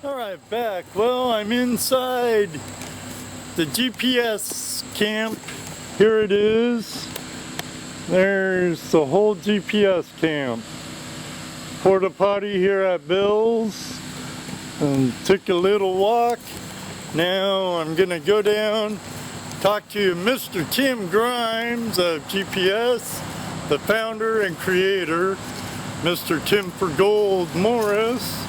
Alright, back. Well, I'm inside the GPS camp. Here it is. There's the whole GPS camp. Porta potty here at Bill's. And took a little walk. Now I'm gonna go down, talk to Mr. Tim Grimes of GPS, the founder and creator, Mr. Tim for Gold Morris.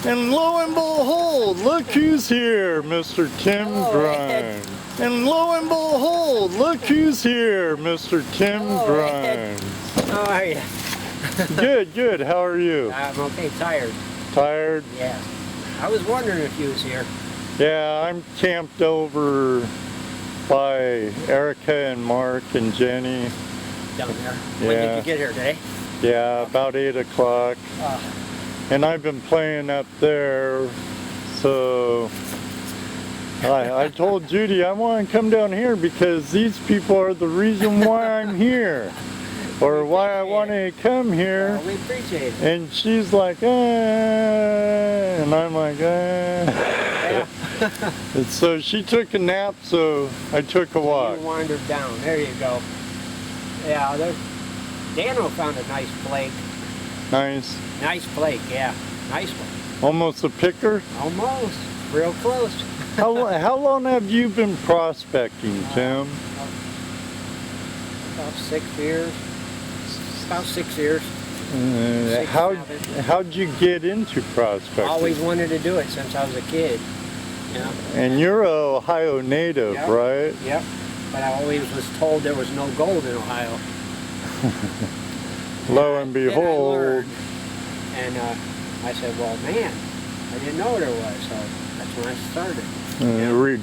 And lo and behold, look who's here, Mr. Tim Grimes. And lo and behold, look who's here, Mr. Tim Grimes. How are you? Good, good. How are you? I'm okay, tired. Tired? Yeah. I was wondering if you was here. Yeah, I'm camped over by Erica and Mark and Jenny. Down there. When did you get here today? Yeah, about 8 o'clock. And I've been playing up there, so I told Judy I want to come down here because these people are the reason why I'm here, or why I want to come here. We appreciate it. And she's like, and I'm like, Yeah. And so she took a nap, so I took a walk. You wandered down. There you go. Yeah, Dano found a nice flake. Nice. Nice flake, yeah. Nice one. Almost a picker? Almost. Real close. How long have you been prospecting, Tim? About 6 years. About 6 years. How'd you get into prospecting? Always wanted to do it since I was a kid. Yeah. And you're a Ohio native, Yep. right? Yep. But I always was told there was no gold in Ohio. Lo and behold. And I said, well, man, I didn't know there was, so that's when I started.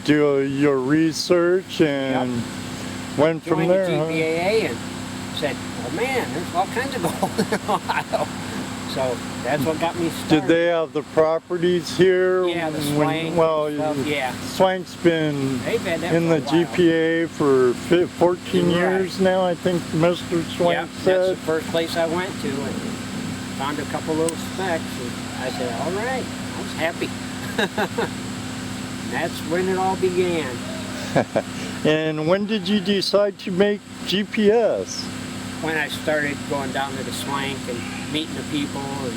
Do your research and went from Joined there. the GPAA and said, well, man, there's all kinds of gold in Ohio. So that's what got me started. Did they have the properties here? Yeah, the Swank. Yeah. Swank's been They've had that in for the a while. GPA for 14 Right. years now, I think Mr. Swank Yep, said. that's the first place I went to and found a couple little specks. And I said, all right, I was happy. That's when it all began. And when did you decide to make GPS? When I started going down to the Swank and meeting the people and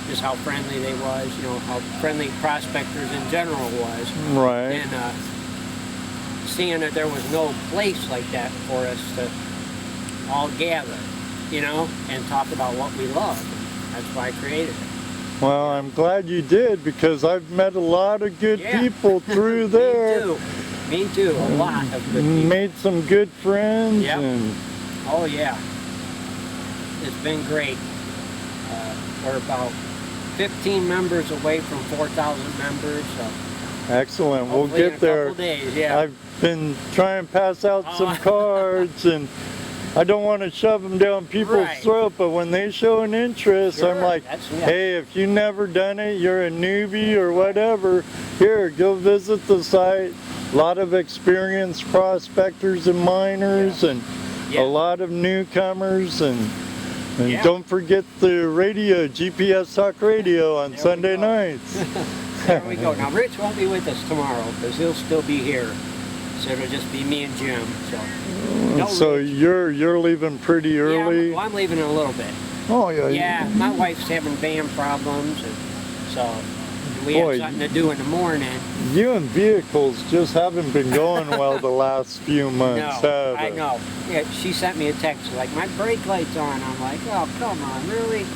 just how friendly they was, you know, how friendly prospectors in general was. Right. And seeing that there was no place like that for us to all gather, you know, and talk about what we love. That's why I created it. Well, I'm glad you did because I've met a lot of good people through there. Me too, a lot of good people. Made some good friends. Yep. And oh yeah, it's been great. We're about 15 members away from 4,000 members. So excellent. We'll hopefully get there. in a couple days, yeah. I've been trying to pass out some cards, and I don't want to shove them down people's throat, but when they show an interest, I'm like, hey, if you never done it, you're a newbie or whatever, here, go visit the site. A lot of experienced prospectors and miners, and a lot of newcomers, and don't forget the radio, GPS Talk Radio on Sunday nights. There we go. Now Rich won't be with us tomorrow because he'll still be here. So it'll just be me and Jim. So you're leaving pretty early? Yeah, well, I'm leaving in a little bit. Oh yeah. Yeah, my wife's having van problems, and so we have something to do in the morning. You and vehicles just haven't been going well the last few months. No, I know. Yeah, she sent me a text like, my brake light's on. I'm like, oh, come on, really?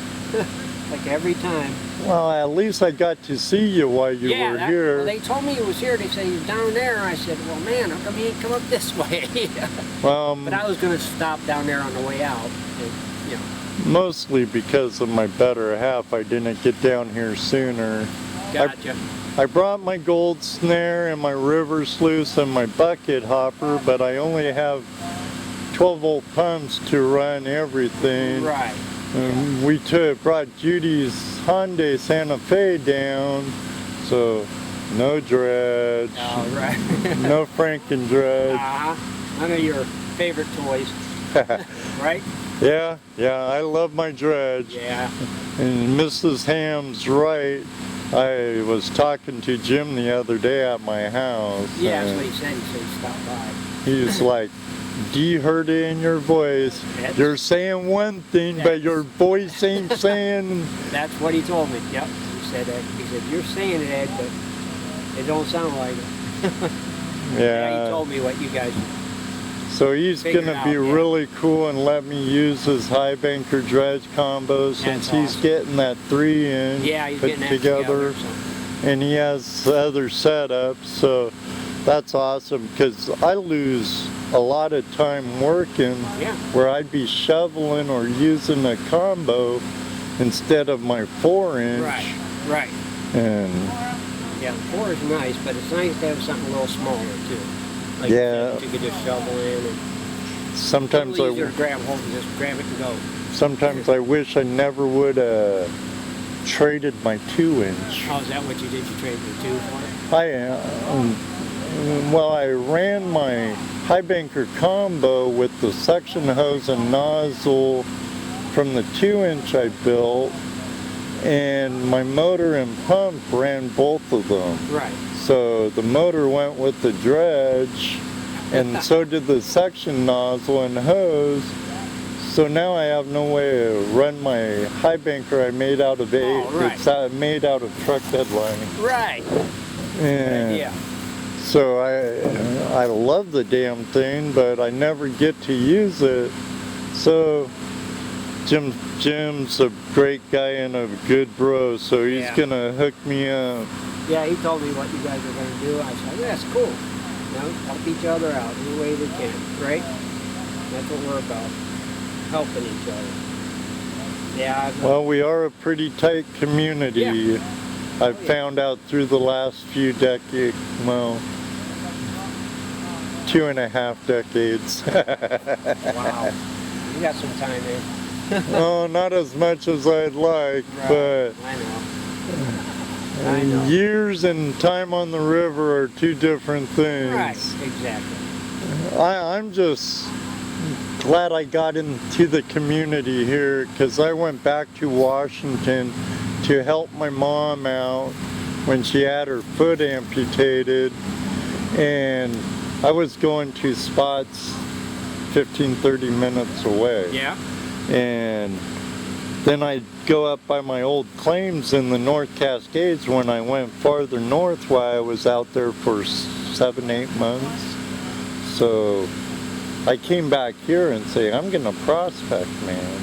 Like every time. Well, at least I got to see you while you were here. Well, they told me he was here. They said he's down there. I said, well, man, how come he ain't come up this way? But I was going to stop down there on the way out. And, you know. Mostly because of my better half, I didn't get down here sooner. Gotcha. I brought my gold snare and my river sluice and my bucket hopper, but I only have 12-volt pumps to run everything. Right. And we brought Judy's Hyundai Santa Fe down, so no dredge, no Franken dredge. None of your favorite toys, right? Yeah, I love my dredge. Yeah. And Mrs. Ham's right. I was talking to Jim the other day at my house. Yeah, that's and what he said. He said he stopped by. He's like, "Do you heard it in your voice? You're saying one thing, but your voice ain't saying." That's what he told me. Yep. He said that. He said, "You're saying it, Ed, but it don't sound like it." Yeah. He told me what you guys. So he's Figure gonna it be out, yeah. really cool and let me use his high banker dredge combo since he's awesome. getting that 3-inch Yeah, he's put getting that together, so. and he has other setups. So that's awesome because I lose a lot of time working Yeah. where I'd be shoveling or using a combo instead of my 4-inch. Right. Right. And Yeah, 4 is nice, but it's nice to have something a little smaller too. Like Yeah. you could just shovel in and sometimes a little easier to grab hold and just grab it and go. sometimes I wish I never would have traded my 2-inch. Oh, is that what you did? You traded the 2 for it? Well, I ran my high banker combo with the suction hose and nozzle from the 2-inch I built, and my motor and pump ran both of them. Right. So the motor went with the dredge, and so did the suction nozzle and hose. So now I have no way to run my high banker I made out of right. it's made out of truck bed lining. Right. And Yeah. so I love the damn thing, but I never get to use it. So Jim's a great guy and a good bro, so he's gonna hook me up. Yeah, he told me what you guys were going to do. I said, yeah, that's cool. You know, help each other out any way we can, right? That's what we're about, helping each other. Yeah. Well, we are a pretty tight community. Yeah. I've found out through the last few decades, well, 2.5 decades. Wow. You got some time there. Oh, not as much as I'd like, Right. but I know. years and time on the river are two different things. Right, exactly. I'm just glad I got into the community here because I went back to Washington to help my mom out when she had her foot amputated, and I was going to spots 15-30 minutes away. Yeah. And then I'd go up by my old claims in the North Cascades when I went farther north while I was out there for 7-8 months. So I came back here and say, I'm gonna prospect, man.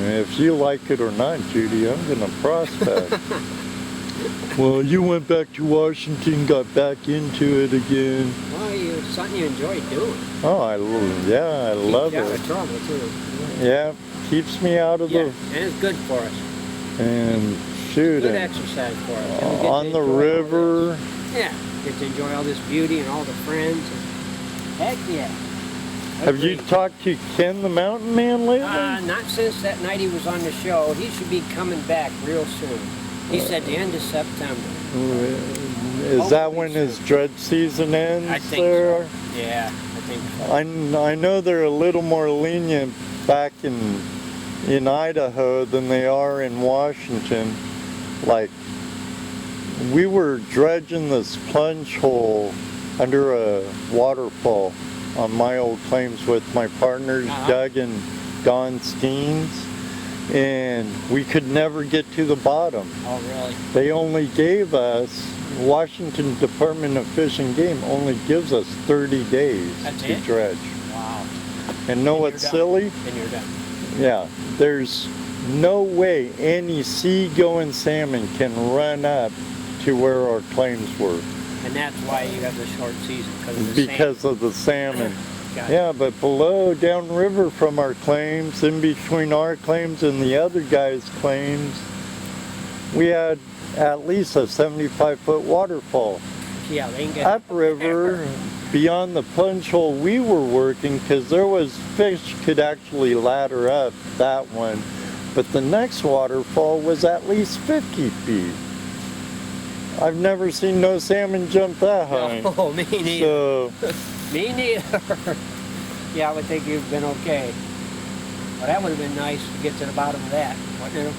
If you like it or not, Judy, I'm gonna prospect. Well, you went back to Washington, got back into it again. Well, it's something you enjoy doing. Oh, I love Keeps you out it. of trouble, too. Yeah, keeps me out of Yeah, the... and it's good for us. And shoot, Good exercise for us. And we get to on the enjoy all river. this. Yeah, get to enjoy all this beauty and all the friends. Heck yeah. Have you Agreed. talked to Ken the Mountain Man lately? Not since that night he was on the show. He should be coming back real soon. He said the end of September. Is that when his dredge season ends I think there? so. Yeah, I think so. I know they're a little more lenient back in Idaho than they are in Washington. Like, we were dredging this plunge hole under a waterfall on my old claims with my partners, Doug and Don Steens, and we could never get to the bottom. Oh, really? They only gave us, Washington Department of Fish and Game only gives us 30 days That's to it? dredge. Wow. And know And what's you're done. silly? Then you're done. Yeah, there's no way any sea-going salmon can run up to where our claims were And that's why you have the short season, because of the salmon. Got it. Yeah, but below, downriver from our claims, in between our claims and the other guy's claims, we had at least a 75-foot waterfall. Yeah, they can get Upriver, beyond the plunge hole we were working, because there was fish could actually ladder up that one, but the next waterfall was at least 50 feet. I've never seen no salmon jump that high. Oh, me neither. So, Me neither. Yeah, I would think you've been okay. Well, that would have been nice to get to the bottom of that, wouldn't it?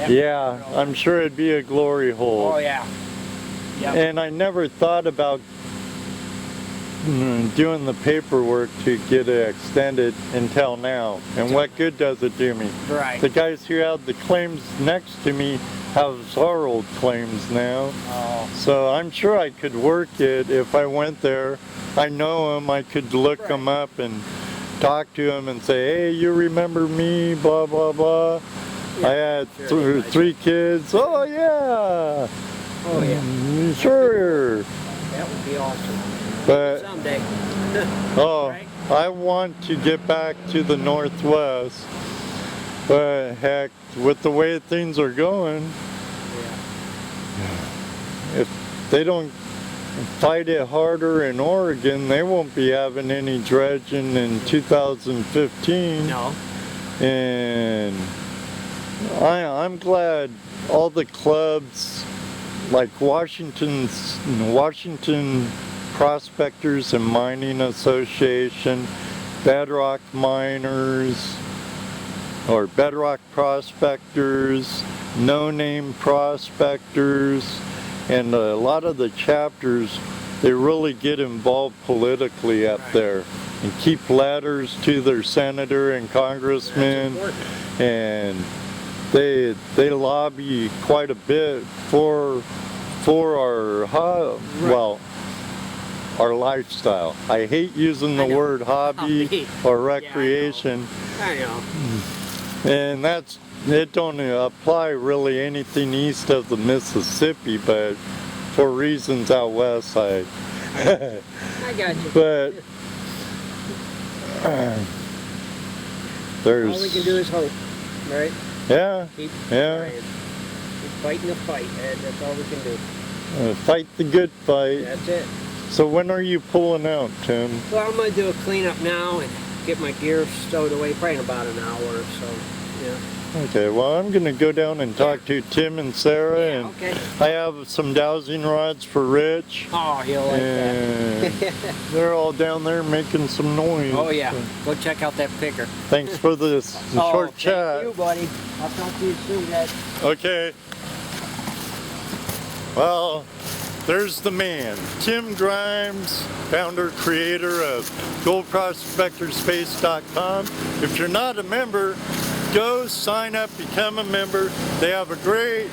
Yeah, I'm sure it'd be a glory hole. Oh yeah. Yep. And I never thought about doing the paperwork to get it extended until now. And what good does it do me? Right. The guys who had the claims next to me have our old claims now. Oh. So I'm sure I could work it if I went there. I know them, I could look Right. them up and talk to them and say, hey, you remember me, blah, blah, blah. Yeah, I had sure, three kids. Oh, yeah. Oh yeah. Sure. That would be awesome. But Someday. oh, Right? I want to get back to the Northwest. But heck, with the way things are going, Yeah. if they don't fight it harder in Oregon, they won't be having any dredging in 2015. No. And I'm glad all the clubs like Washington Prospectors and Mining Association, Bedrock Miners, or Bedrock Prospectors, No Name Prospectors, and a lot of the chapters, they really get involved politically up Right. there and keep letters to their senator and congressmen, That's important. and they lobby quite a bit for our well, our lifestyle. I hate using the I know. word hobby or recreation. I know. And it don't apply really anything east of the Mississippi, but for reasons out west side. I got you. But there's All we can do is hope, right? yeah, Keep yeah. trying. Keep fighting the fight, and that's all we can do. Fight the good fight. That's it. So when are you pulling out, Tim? Well, I'm gonna do a cleanup now and get my gear stowed away, probably in about an hour or so. Yeah. Okay, well I'm gonna go down and talk to Tim and Sarah, Yeah, and okay. I have some dowsing rods for Rich. Oh, you'll like And that. they're all down there making some noise. Oh yeah. Go check out that picker. Thanks for this short chat. Thank you, buddy. I'll talk to you soon, guys. Okay. Well, there's the man, Tim Grimes, founder, creator of GoldProspectorsSpace.com. If you're not a member, go sign up, become a member. They have a great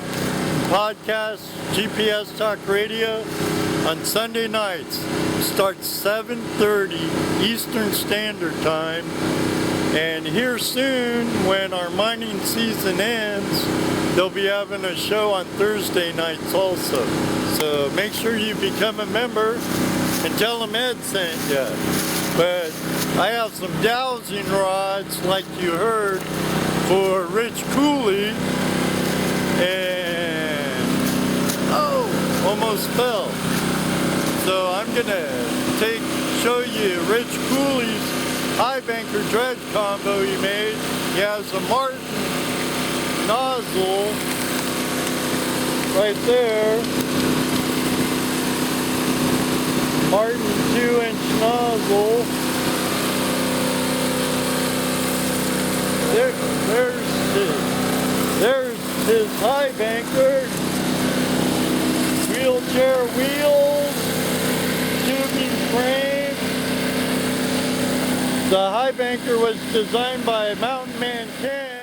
podcast, GPS Talk Radio, on Sunday nights. Starts 7:30 Eastern Standard Time. And here soon, when our mining season ends, they'll be having a show on Thursday nights also. So make sure you become a member and tell them Ed sent you. But I have some dowsing rods, like you heard, for Rich Cooley. And, oh, almost fell. So I'm gonna show you Rich Cooley's high banker dredge combo he made. He has a Martin nozzle right there. Martin 2-inch nozzle. There's his high banker. Wheelchair wheels, tubing frame. The high banker was designed by Mountain Man Ken.